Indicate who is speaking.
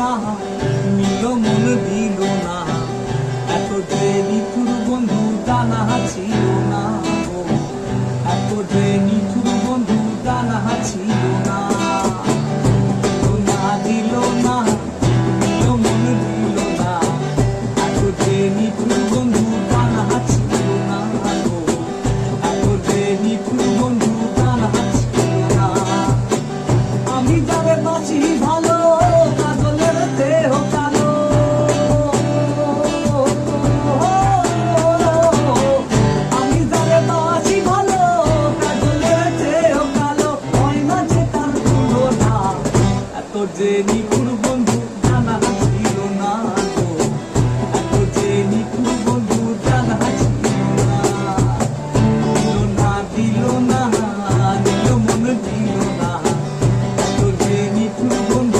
Speaker 1: না, নিল মন দিল না, এত যে নিঠুর বন্ধু জানা ছিল না, এত যে নিঠুর বন্ধু জানা ছিল না। দিল না, নিল মন দিল না, এত যে নিঠুর বন্ধু জানা ছিল না, এত যে নিঠুর বন্ধু জানা ছিল না। আমি যাবে বাঁচি ভালো, কাজলের দেহ কালো, আমি যাবে বাঁচি ভালো, কাজলের দেহ কালো, হয় না যে তার তুলনা, এত যে নিখুঁত বন্ধু